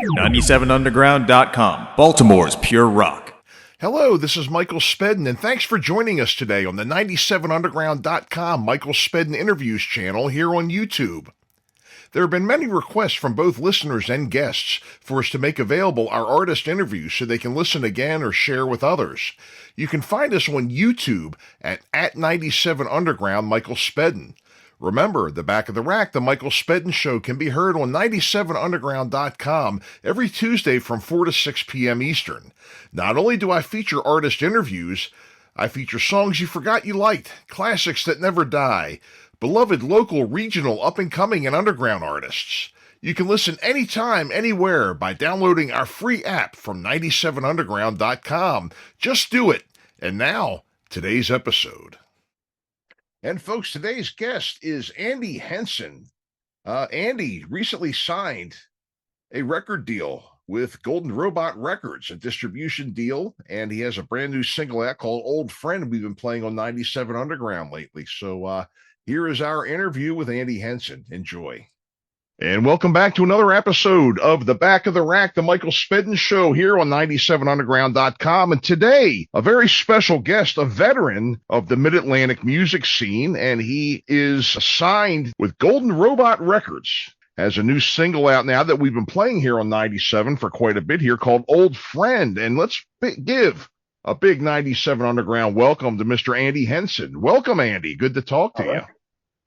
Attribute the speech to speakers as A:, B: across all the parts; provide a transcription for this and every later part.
A: 97underground.com, Baltimore's pure rock.
B: Hello, this is Michael Spedden, and thanks for joining us today on the 97underground.com Michael Spedden Interviews channel here on YouTube. There have been many requests from both listeners and guests for us to make available our artist interviews so they can listen again or share with others. You can find us on YouTube at 97underground Michael Spedden. Remember, the Back of the Rack, the Michael Spedden Show, can be heard on 97underground.com every Tuesday from 4 to 6 p.m. Eastern. Not only do I feature artist interviews, I feature songs you forgot you liked, classics that never die, beloved local, regional, up-and-coming, and underground artists. You can listen anytime, anywhere by downloading our free app from 97underground.com. Just do it. And now, today's episode. And folks, today's guest is Andy Henson. Andy recently signed a record deal with Golden Robot Records, a distribution deal, and he has a brand new single out called Old Friend we've been playing on 97 Underground lately. So here is our interview with Andy Henson. Enjoy. And welcome back to another episode of The Back of the Rack, the Michael Spedden Show here on 97underground.com. And today, a very special guest, a veteran of the Mid-Atlantic music scene, and he is signed with Golden Robot Records. Has a new single out now that we've been playing here on 97 for quite a bit here called Old Friend. And let's give a big 97 Underground welcome to Mr. Andy Henson. Welcome, Andy. Good to talk to you.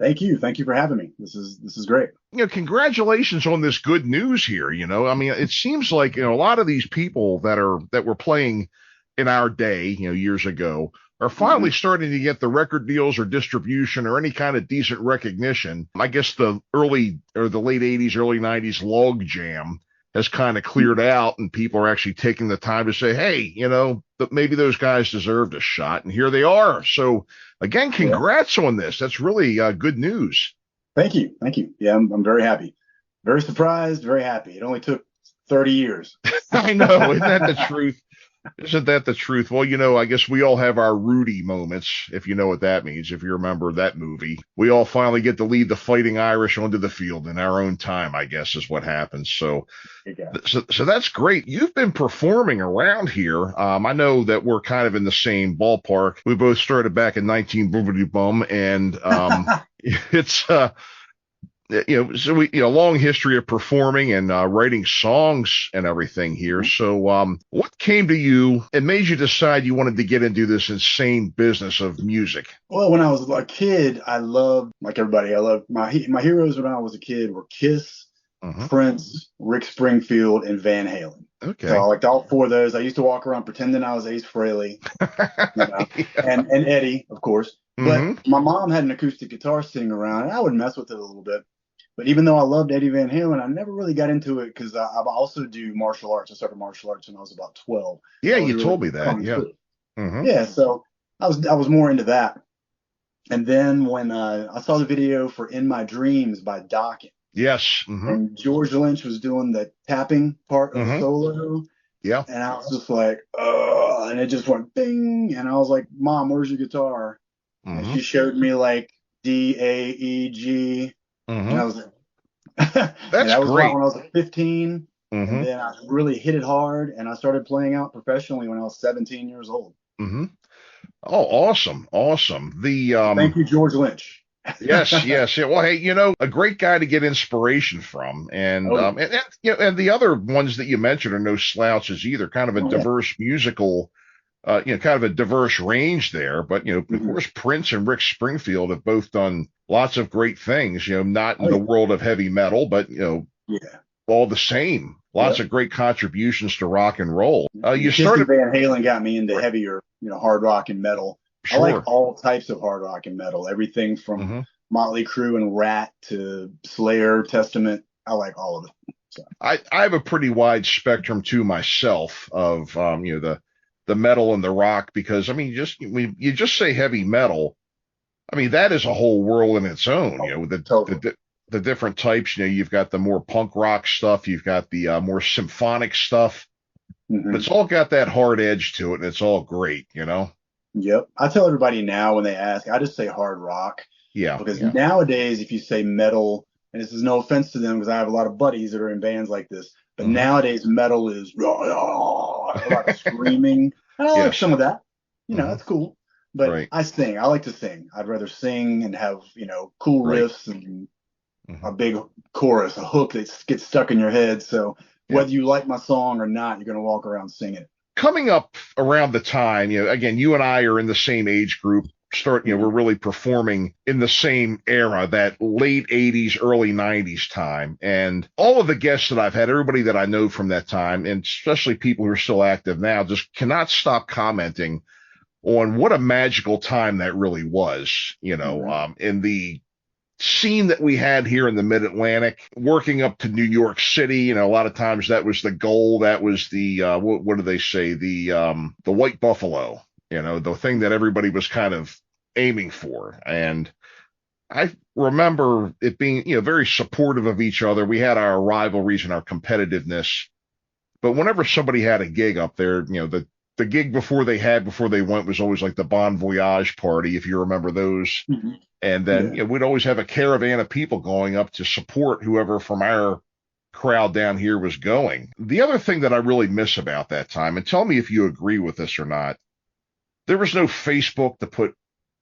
C: Thank you. Thank you for having me. This is great.
B: Congratulations on this good news here. I mean, it seems like, a lot of these people that were playing in our day, years ago, are finally starting to get the record deals or distribution or any kind of decent recognition. I guess the late 80s, early 90s log jam has kind of cleared out, and people are actually taking the time to say, hey, maybe those guys deserved a shot, and here they are. So again, congrats on this. That's really good news.
C: Thank you. Yeah, I'm very happy. Very surprised, very happy. It only took 30 years.
B: I know. Isn't that the truth? Isn't that the truth? Well, I guess we all have our Rudy moments, if you know what that means, if you remember that movie. We all finally get to lead the Fighting Irish onto the field in our own time, I guess, is what happens. So that's great. You've been performing around here. I know that we're kind of in the same ballpark. We both started back in 19 Boobity Bum, and it's so we, long history of performing and writing songs and everything here. So what came to you and made you decide you wanted to get into this insane business of music?
C: Well, when I was a kid, I loved, like everybody, I loved my heroes when I was a kid were Kiss, Prince, Rick Springfield, and Van Halen.
B: Okay.
C: So I liked all four of those. I used to walk around pretending I was Ace Frehley, and Eddie, of course. But my mom had an acoustic guitar sitting around, and I would mess with it a little bit. But even though I loved Eddie Van Halen, I never really got into it because I also do martial arts. I started martial arts when I was about 12.
B: Yeah, you told me that. Yeah.
C: Yeah, so I was more into that. And then when I saw the video for In My Dreams by Dokken.
B: Yes.
C: And George Lynch was doing the tapping part of the solo.
B: Yeah.
C: And I was just like, oh, and it just went bing. And I was like, Mom, where's your guitar? And she showed me like D, A, E, G. And I was like, that was
B: great.
C: When I was 15. And then I really hit it hard, and I started playing out professionally when I was 17 years old.
B: Oh, awesome.
C: Thank you, George Lynch.
B: Yes. Yeah. Well, hey, a great guy to get inspiration from, and and the other ones that you mentioned are no slouches either. Kind of a diverse musical, kind of a diverse range there. But of course, Prince and Rick Springfield have both done lots of great things. Not in the world of heavy metal, but all the same. Lots of great contributions to rock and roll. You started
C: Van Halen got me into heavier, hard rock and metal.
B: Sure.
C: I like all types of hard rock and metal. Everything from Motley Crue and Rat to Slayer, Testament. I like all of it. So.
B: I have a pretty wide spectrum too myself of the metal and the rock, because I mean you just say heavy metal. I mean, that is a whole world in its own. The different types. You've got the more punk rock stuff. You've got the more symphonic stuff. But it's all got that hard edge to it, and it's all great.
C: Yep. I tell everybody now when they ask, I just say hard rock.
B: Yeah.
C: Because nowadays, if you say metal, and this is no offense to them because I have a lot of buddies that are in bands like this, But nowadays metal is a lot of screaming. And I like
B: Yes.
C: some of that. That's cool. But
B: Right.
C: I sing. I like to sing. I'd rather sing and have, cool
B: Right.
C: riffs and a
B: Hmm.
C: big chorus, a hook that gets stuck in your head. So
B: Yeah.
C: whether you like my song or not, you're going to walk around singing
B: Coming up around the time, again, you and I are in the same age group. We're
C: it.
B: really performing in the same era, that late 80s, early 90s time. And all of the guests that I've had, everybody that I know from that time, and especially people who are still active now, just cannot stop commenting on what a magical time that really was,
C: Mhm.
B: in the scene that we had here in the mid-Atlantic, working up to New York City. A lot of times that was the goal. That was the what do they say? The white buffalo. The thing that everybody was kind of aiming for. And I remember it being very supportive of each other. We had our rivalries and our competitiveness, but whenever somebody had a gig up there, the gig before they went was always like the Bon Voyage party, if you remember those.
C: Mhm.
B: And then
C: Yeah.
B: we'd always have a caravan of people going up to support whoever from our crowd down here was going. The other thing that I really miss about that time, and tell me if you agree with this or not, there was no Facebook to put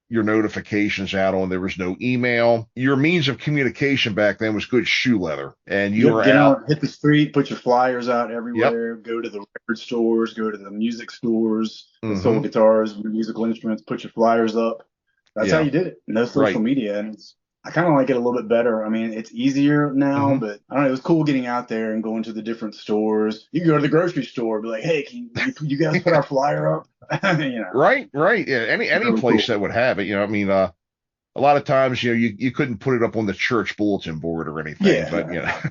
B: your notifications out on. There was no email. Your means of communication back then was good shoe leather, and you
C: Yep.
B: were
C: Get
B: out.
C: out, hit the street, put your flyers out
B: Yep.
C: everywhere, go to the record stores, go to the music stores that sold
B: Mm-hmm.
C: guitars, musical instruments, put your flyers up. That's how
B: Yeah.
C: you did it. No social
B: Right.
C: media. And I kind of like it a little bit better. I mean, it's easier now,
B: Mm-hmm.
C: but I don't know. It was cool getting out there and going to the different stores. You can go to the grocery store, be like, hey, can you guys put our flyer up?
B: Right. Right. Yeah. Any
C: Really
B: place
C: cool.
B: that would have it. I mean, a lot of times, you couldn't put it up on the church bulletin board or anything, but
C: Yeah.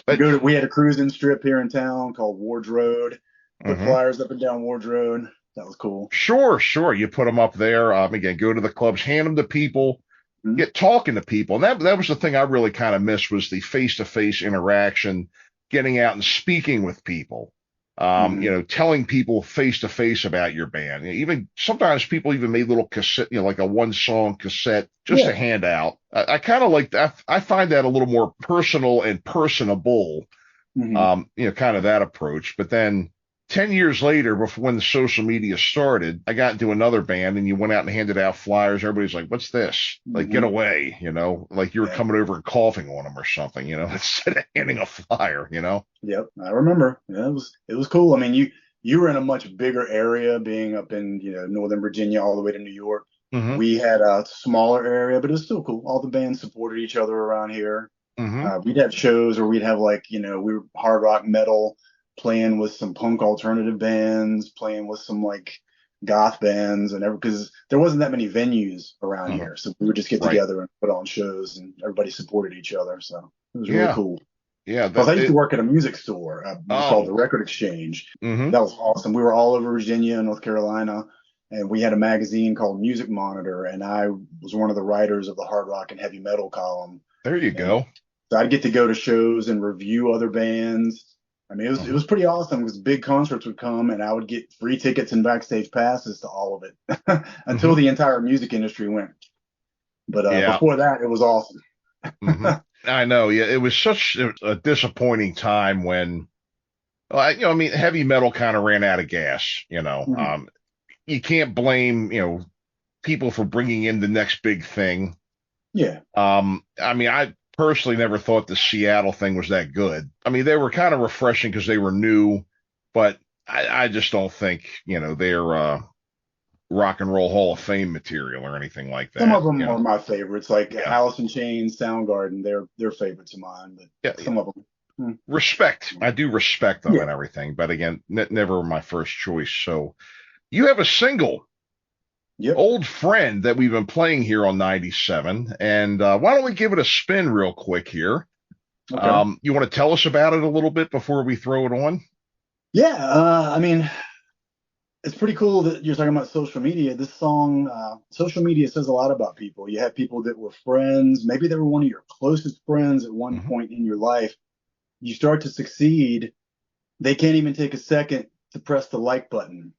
B: but
C: We had a cruising strip here in town called Ward's Road. Put
B: mhm.
C: flyers up and down Ward's Road. That was cool.
B: Sure, sure. You put them up there. Again, go to the clubs, hand them to people,
C: Mhm.
B: get talking to people. And that was the thing I really kind of missed, was the face-to-face interaction, getting out and speaking with people.
C: Mhm.
B: Telling people face to face about your band. Even sometimes people even made little cassette, like a one song cassette, just to
C: Yeah.
B: hand out. I kind of like that. I find that a little more personal and personable,
C: Mhm.
B: kind of that approach. But then 10 years later, before when the social media started, I got into another band and you went out and handed out flyers. Everybody's like, what's this? Like, get
C: Mhm.
B: away, like you were
C: Yeah.
B: coming over and coughing on them or something, instead of handing a flyer.
C: Yep. I remember. Yeah, it was cool. I mean, you were in a much bigger area, being up in Northern Virginia all the way to New York.
B: Mm-hmm.
C: We had a smaller area, but it was still cool. All the bands supported each other around here.
B: Mm-hmm.
C: We'd have shows where we'd have we were hard rock metal playing with some punk alternative bands, playing with some like goth bands and because there wasn't that many venues around
B: Mm-hmm.
C: here. So we would just get
B: Right.
C: together and put on shows and everybody supported each other. So it was really
B: Yeah.
C: cool.
B: Yeah.
C: Plus,
B: That
C: I used to
B: it.
C: work at a music store. It was called the
B: Oh.
C: Record Exchange.
B: Mm-hmm.
C: That was awesome. We were all over Virginia and North Carolina, and we had a magazine called Music Monitor, and I was one of the writers of the hard rock and heavy metal column.
B: There you
C: And
B: go.
C: so I'd get to go to shows and review other bands. I mean, it
B: Mm-hmm.
C: was pretty awesome because big concerts would come, and I would get free tickets and backstage passes to all of it until
B: Mm-hmm.
C: the entire music industry went. But
B: Yeah.
C: before that, it was awesome.
B: Mm-hmm. I know. Yeah. It was such a disappointing time when, I mean, heavy metal kind of ran out of gas.
C: Mhm.
B: You can't blame, people for bringing in the next big thing.
C: Yeah.
B: I mean, I personally never thought the Seattle thing was that good. I mean, they were kind of refreshing because they were new, but I just don't think, they're rock and roll Hall of Fame material or anything like
C: Some
B: that.
C: of them are my favorites, like
B: Yeah,
C: Alice in Chains, Soundgarden. They're favorites of mine, but
B: yeah, yeah.
C: some of them,
B: Respect. I do respect them
C: yeah.
B: and everything, but again, never my first choice. So you have a single,
C: Yep.
B: Old Friend, that we've been playing here on 97. And why don't we give it a spin real quick here?
C: Okay.
B: You want to tell us about it a little bit before we throw it on?
C: Yeah. I mean, it's pretty cool that you're talking about social media. This song, social media says a lot about people. You have people that were friends, maybe they were one of your closest friends at one
B: Hmm.
C: point in your life. You start to succeed, they can't even take a second to press the like button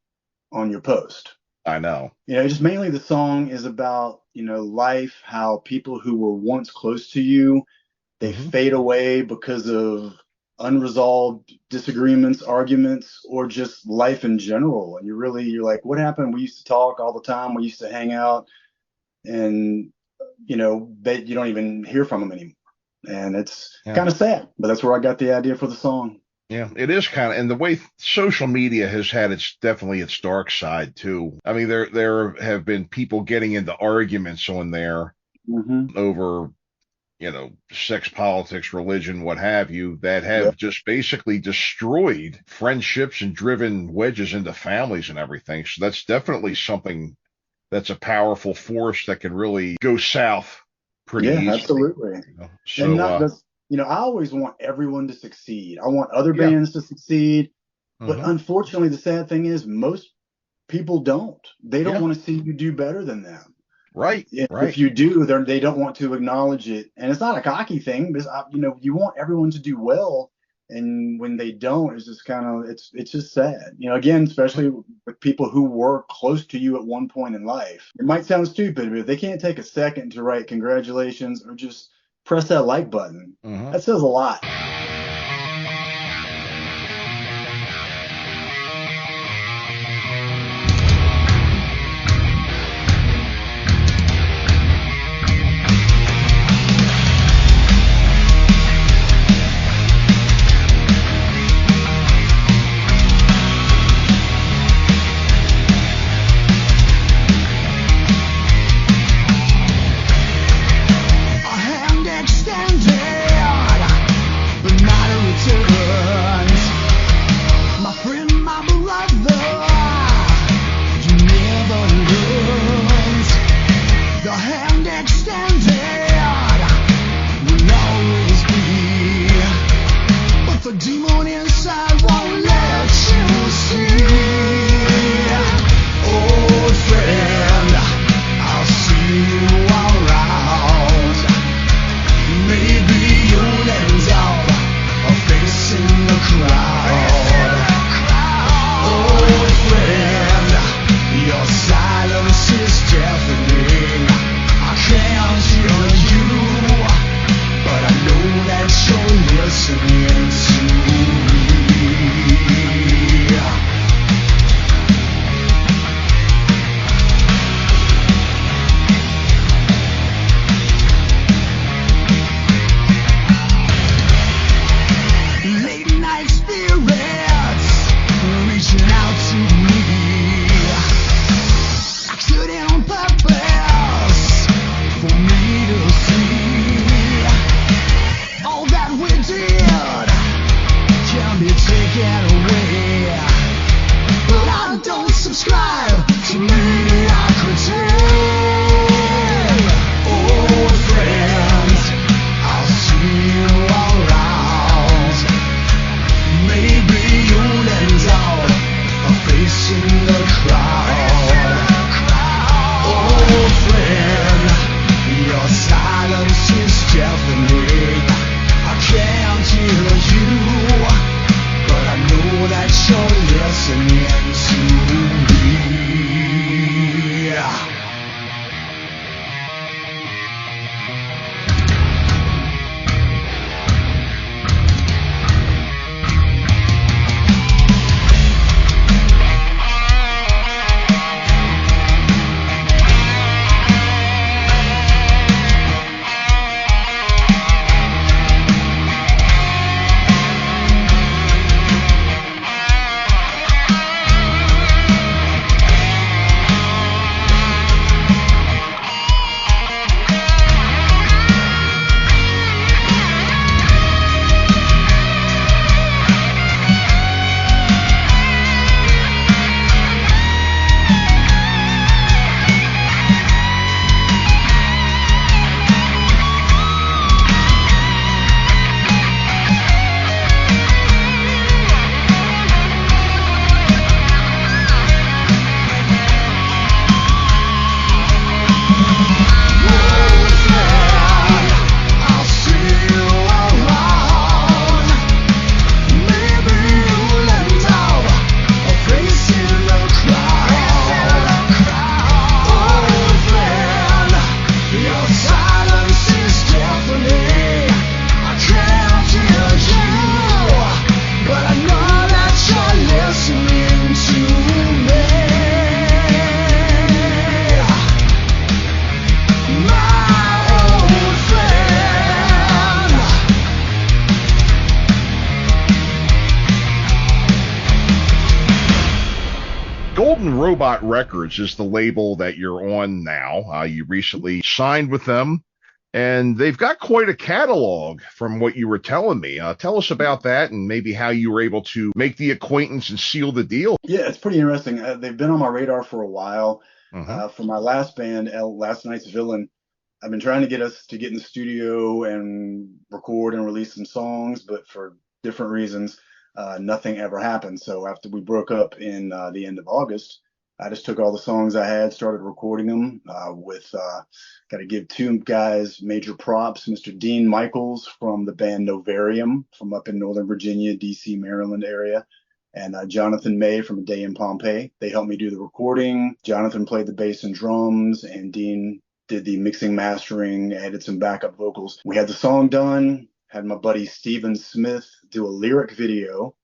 C: on your post.
B: I know.
C: Just mainly the song is about, life, how people who were once close to you, they
B: Hmm.
C: fade away because of unresolved disagreements, arguments, or just life in general. And you're like, what happened? We used to talk all the time. We used to hang out, and you don't even hear from them anymore. And it's kind of sad, but that's where I got the idea for the song.
B: Yeah, it is kind of, and the way social media has had definitely its dark side too. I mean, there have been people getting into arguments on there over, sex, politics, religion, what have you, that have just basically destroyed friendships and driven wedges into families and everything. So that's definitely something that's a powerful force that can really go south pretty easily.
C: Absolutely.
B: So,
C: and not just, I always want everyone to succeed. I want other bands to succeed. But unfortunately, the sad thing is most people don't. They don't want to see you do better than them.
B: Right.
C: If you do, they don't want to acknowledge it. And it's not a cocky thing, because, you want everyone to do well. And when they don't, it's just it's just sad. Again, especially with people who were close to you at one point in life. It might sound stupid, but if they can't take a second to write congratulations or just press that like button, that says a lot.
D: Listening to me.
B: Golden Robot Records is the label that you're on now. You recently signed with them, and they've got quite a catalog from what you were telling me. Tell us about that and maybe how you were able to make the acquaintance and seal the deal.
C: Yeah, it's pretty interesting. They've been on my radar for a while.
B: Mm-hmm.
C: For my last band, Last Night's Villain, I've been trying to get us to get in the studio and record and release some songs, but for different reasons, nothing ever happened. So after we broke up in the end of August, I just took all the songs I had, started recording them got to give two guys major props. Mr. Dean Michaels from the band Novarium from up in Northern Virginia, DC, Maryland area, and Jonathan May from A Day in Pompeii. They helped me do the recording. Jonathan played the bass and drums, and Dean did the mixing, mastering, added some backup vocals. We had the song done, had my buddy Steven Smith do a lyric video,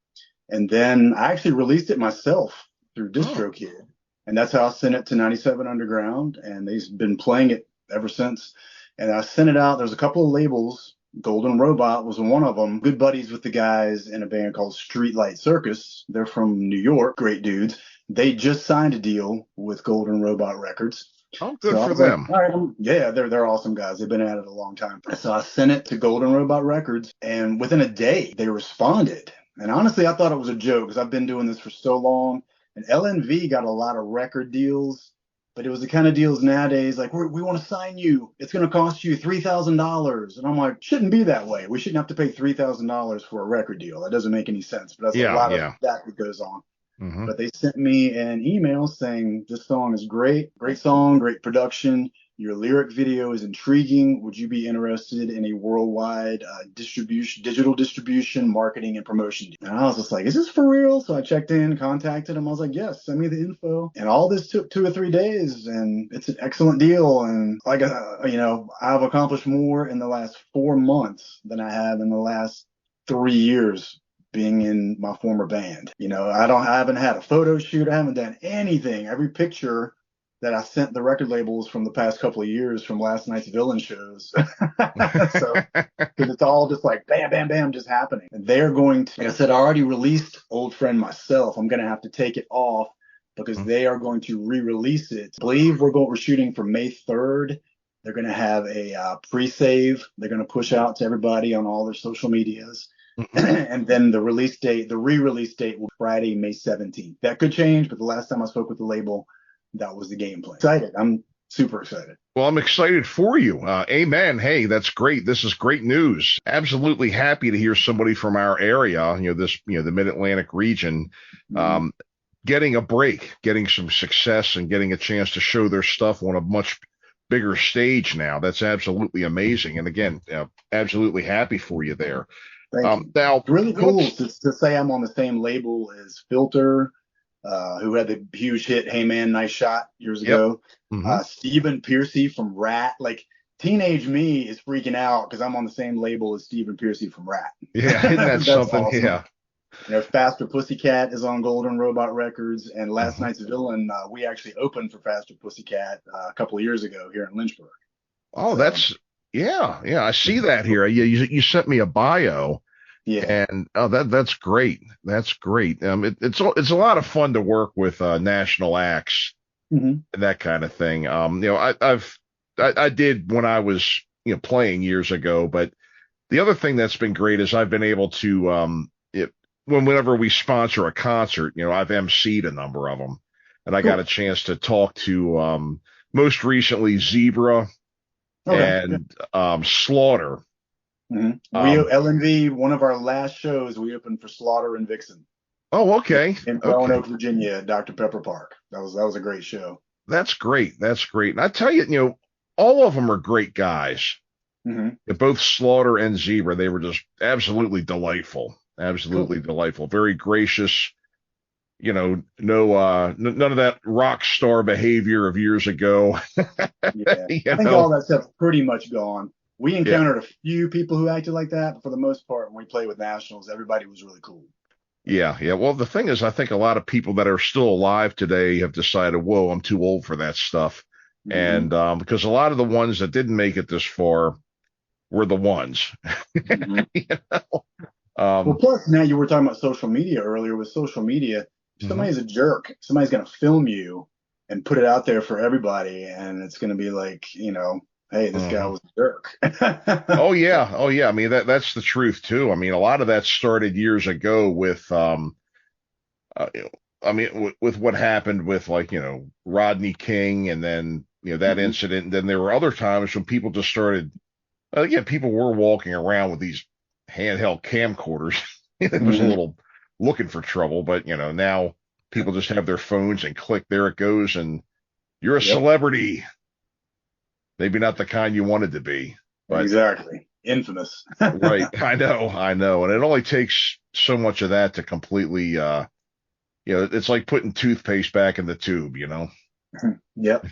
C: and then I actually released it myself through DistroKid. And that's how I sent it to 97 Underground, and they've been playing it ever since. And I sent it out. There's a couple of labels. Golden Robot was one of them. Good buddies with the guys in a band called Streetlight Circus. They're from New York. Great dudes. They just signed a deal with Golden Robot Records.
B: Oh, good for them.
C: Like, all right, yeah, they're awesome guys. They've been at it a long time. So I sent it to Golden Robot Records, and within a day, they responded. And honestly, I thought it was a joke because I've been doing this for so long. And LNV got a lot of record deals, but it was the kind of deals nowadays like, we want to sign you. It's going to cost you $3,000. And I'm like, shouldn't be that way. We shouldn't have to pay $3,000 for a record deal. That doesn't make any sense. But that's a lot of that goes on. Mm-hmm. But they sent me an email saying, this song is great song, great production. Your lyric video is intriguing. Would you be interested in a worldwide digital distribution, marketing, and promotion? And I was just like, is this for real? So I checked in, contacted him. I was like, yes, send me the info. And all this took 2 or 3 days, and it's an excellent deal. And like, I've accomplished more in the last 4 months than I have in the last 3 years being in my former band. I haven't had a photo shoot. I haven't done anything. Every picture that I sent the record labels from the past couple of years from Last Night's Villain shows. So, because it's all just like bam, bam, bam, just happening. And they're going to, like I said, I already released Old Friend myself. I'm going to have to take it off because they are going to re-release it. I believe we're shooting for May 3rd. They're going to have a pre-save. They're going to push out to everybody on all their social medias. And then the re-release date will be Friday, May 17th. That could change, but the last time I spoke with the label, that was the game plan. Excited. I'm super excited.
B: Well, I'm excited for you. Amen. Hey, that's great. This is great news. Absolutely happy to hear somebody from our area, the Mid-Atlantic region, getting a break, getting some success, and getting a chance to show their stuff on a much bigger stage now. That's absolutely amazing. And again, absolutely happy for you there.
C: Thank you.
B: Now,
C: it's really cool to say I'm on the same label as Filter, who had the huge hit "Hey Man, Nice Shot" years ago. Stephen Piercy from Rat. Like, teenage me is freaking out because I'm on the same label as Stephen Piercy from Rat.
B: Yeah, isn't that something? Awesome. Yeah.
C: Faster Pussycat is on Golden Robot Records, and Last Night's Villain, we actually opened for Faster Pussycat a couple of years ago here in Lynchburg.
B: Oh, that's I see that here. You sent me a bio. Yeah, and that's great. That's great. It's a lot of fun to work with national acts and that kind of thing. I did when I was playing years ago, but the other thing that's been great is I've been able to whenever we sponsor a concert, I've emceed a number of them, and I got a chance to talk to most recently Zebra and Slaughter.
C: LNV, one of our last shows, we opened for Slaughter and Vixen.
B: Oh, okay.
C: In Roanoke, Virginia, Dr. Pepper Park. That was a great show.
B: That's great. That's great. And I tell you, all of them are great guys. Both Slaughter and Zebra, they were just absolutely delightful. Absolutely delightful. Very gracious. None of that rock star behavior of years ago.
C: Yeah, I think all that stuff's pretty much gone. We encountered a few people who acted like that, but for the most part, when we played with nationals, everybody was really cool.
B: Yeah. Well, the thing is, I think a lot of people that are still alive today have decided, whoa, I'm too old for that stuff. And because a lot of the ones that didn't make it this far were the ones.
C: Well, plus now you were talking about social media earlier. With social media, somebody's a jerk. Somebody's going to film you and put it out there for everybody. And it's going to be like, hey, this guy was a jerk.
D: Oh yeah. Oh yeah. I mean, that's the truth too. I mean, a lot of that started years ago with, with what happened with Rodney King, and then, that incident. And then there were other times when people just started, again, people were walking around with these handheld camcorders. It was a little looking for trouble, but now people just have their phones and click, there it goes. And you're a celebrity. Maybe not the kind you wanted to be, but
C: exactly. Infamous.
D: Right. I know. And it only takes so much of that to completely, it's like putting toothpaste back in the tube,
C: Yep.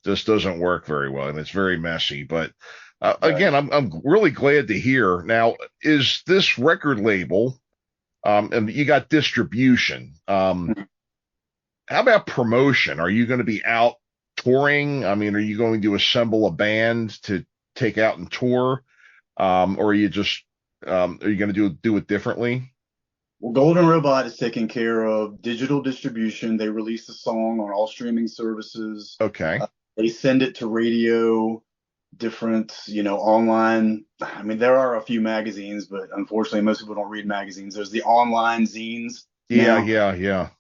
D: Just doesn't work very well, and it's very messy. But again, I'm really glad to hear. Now, is this record label, and you got distribution? How about promotion? Are you going to be out touring? I mean, are you going to assemble a band to take out and tour, or are you just are you going to do it differently?
C: Well, Golden Robot is taking care of digital distribution. They release the song on all streaming services.
D: Okay.
C: They send it to radio, different, online. I mean, there are a few magazines, but unfortunately, most people don't read magazines. There's the online zines.
D: Yeah.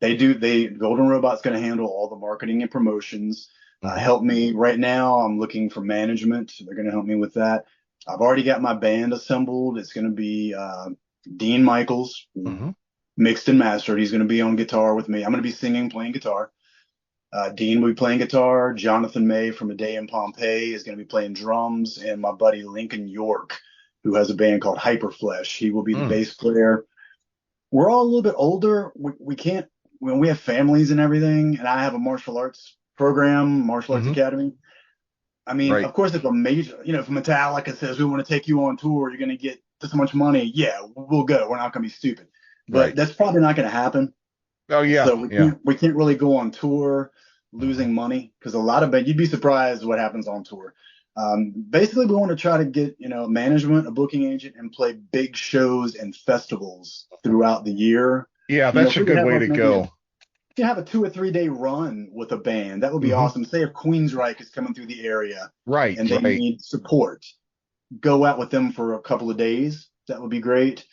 C: Golden Robot's going to handle all the marketing and promotions. Help me right now. I'm looking for management. They're going to help me with that. I've already got my band assembled. It's going to be Dean Michaels, mixed and mastered. He's going to be on guitar with me. I'm going to be singing, playing guitar. Dean will be playing guitar. Jonathan May from A Day in Pompeii is going to be playing drums. And my buddy Lincoln York, who has a band called Hyperflesh, he will be the bass player. We're all a little bit older. We can't, when we have families and everything, and I have a martial arts program, martial arts academy. I mean, of course, if a major, if Metallica says we want to take you on tour, you're going to get this much money. Yeah, we'll go. We're not going to be stupid. But that's probably not going to happen.
D: Oh, yeah.
C: So we can't really go on tour losing money, because a lot of it, you'd be surprised what happens on tour. Basically, we want to try to get, management, a booking agent, and play big shows and festivals throughout the year.
D: Yeah, that's a good way to go.
C: If you have a 2 or 3 day run with a band, that would be awesome. Say if Queensryche is coming through the area, and they need support, go out with them for a couple of days. That would be great.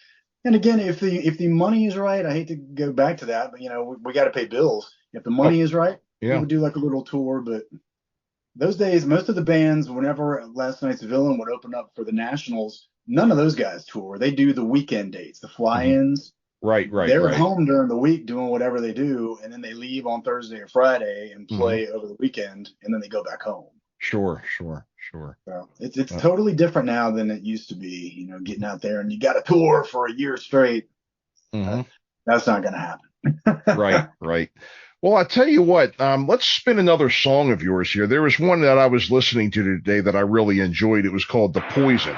C: And again, if the money is right, I hate to go back to that, but we got to pay bills. If the money is right, we would do like a little tour. But those days, most of the bands, whenever Last Night's Villain would open up for the Nationals, none of those guys tour. They do the weekend dates, the fly-ins.
D: Right.
C: They're at home during the week doing whatever they do, and then they leave on Thursday or Friday and play over the weekend, and then they go back home.
D: Sure.
C: So it's totally different now than it used to be. Getting out there and you got to tour for a year straight. That's not going to happen.
D: Right. Well, I tell you what, let's spin another song of yours here. There was one that I was listening to today that I really enjoyed. It was called "The Poison."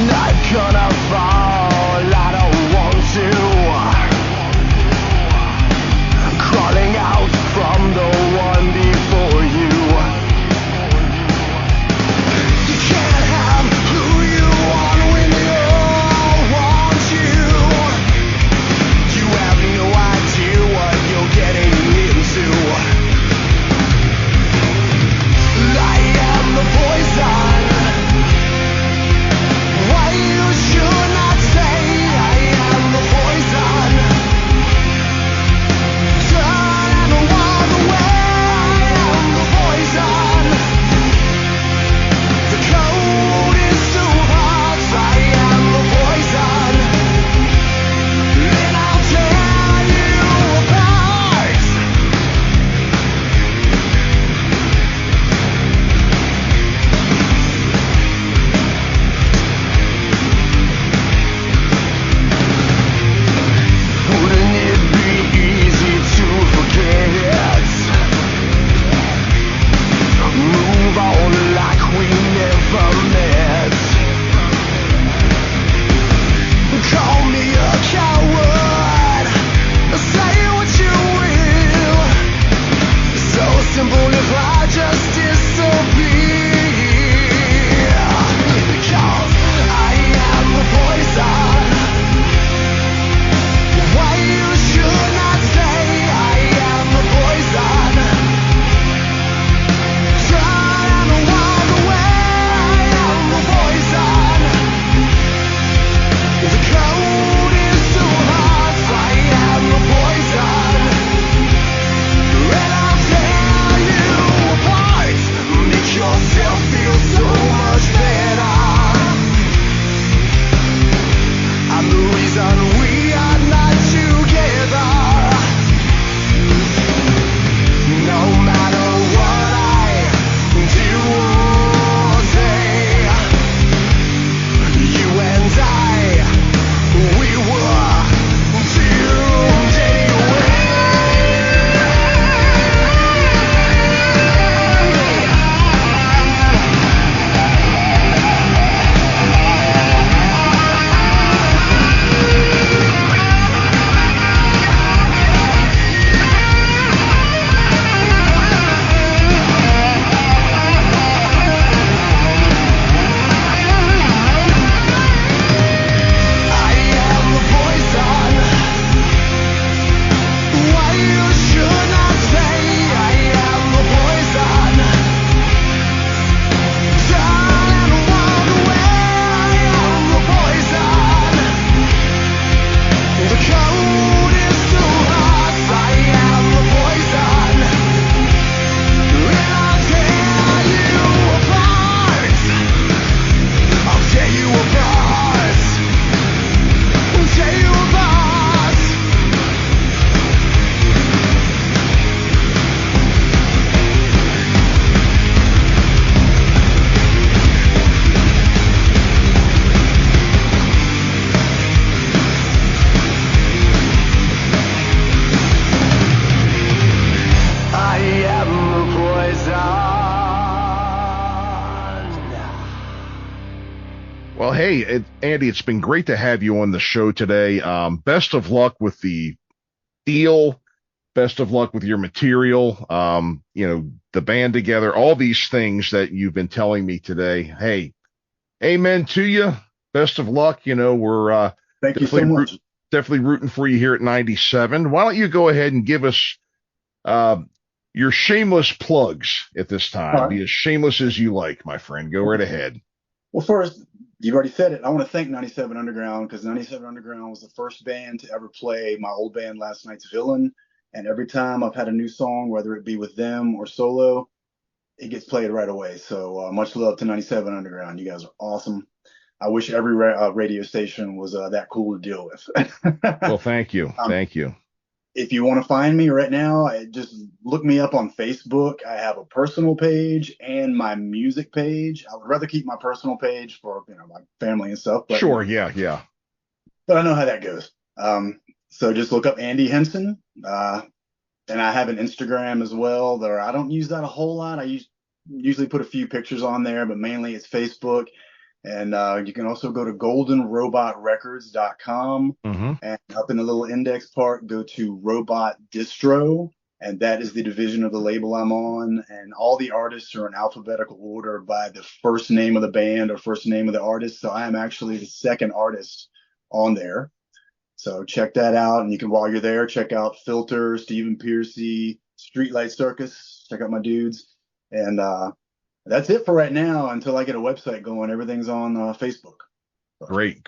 E: Not gonna fall, I don't want to.
D: hey, Andy, it's been great to have you on the show today. Best of luck with the deal. Best of luck with your material. The band together, all these things that you've been telling me today. Hey, amen to you. Best of luck. We're
C: Thank you so much.
D: Definitely rooting for you here at 97. Why don't you go ahead and give us your shameless plugs at this time?
C: All right.
D: Be as shameless as you like, my friend. Go right ahead.
C: Well, first, you've already said it. I want to thank 97 Underground, because 97 Underground was the first band to ever play my old band Last Night's Villain. And every time I've had a new song, whether it be with them or solo, it gets played right away. So much love to 97 Underground. You guys are awesome. I wish every radio station was that cool to deal with.
D: Well, thank you. Thank you.
C: If you want to find me right now, just look me up on Facebook. I have a personal page and my music page. I would rather keep my personal page for my family and stuff. But,
D: Sure, yeah.
C: But I know how that goes. So just look up Andy Henson. And I have an Instagram as well. I don't use that a whole lot. I usually put a few pictures on there, but mainly it's Facebook. And you can also go to goldenrobotrecords.com, and up in the little index part, go to Robot Distro, and that is the division of the label I'm on. And all the artists are in alphabetical order by the first name of the band or first name of the artist. So I am actually the second artist on there. So check that out. And you can, while you're there, check out Filter, Stephen Piercy, Streetlight Circus. Check out my dudes. And that's it for right now until I get a website going. Everything's on Facebook.
D: Great.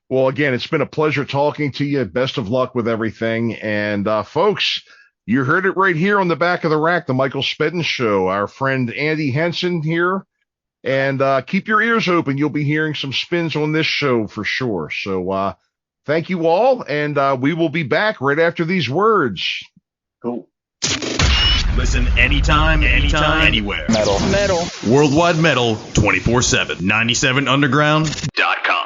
D: Well, again, it's been a pleasure talking to you. Best of luck with everything. And folks, you heard it right here on the Back of the Rack, the Michael Spedden Show. Our friend Andy Henson here. And keep your ears open. You'll be hearing some spins on this show for sure. So thank you all. And we will be back right after these words.
C: Cool.
A: Listen anytime, anywhere.
E: Metal.
A: Worldwide Metal 24/7. 97underground.com.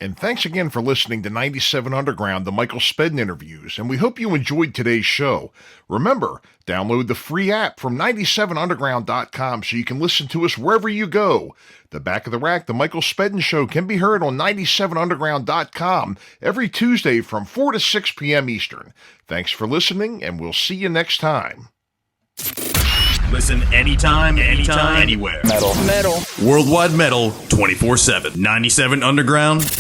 B: And thanks again for listening to 97 Underground, the Michael Spedden Interviews, and we hope you enjoyed today's show. Remember, download the free app from 97underground.com so you can listen to us wherever you go. The Back of the Rack, the Michael Spedden Show, can be heard on 97underground.com every Tuesday from 4 to 6 p.m. Eastern. Thanks for listening, and we'll see you next time.
A: Listen anytime, anywhere.
E: Metal.
A: Worldwide Metal 24/7. 97underground.com.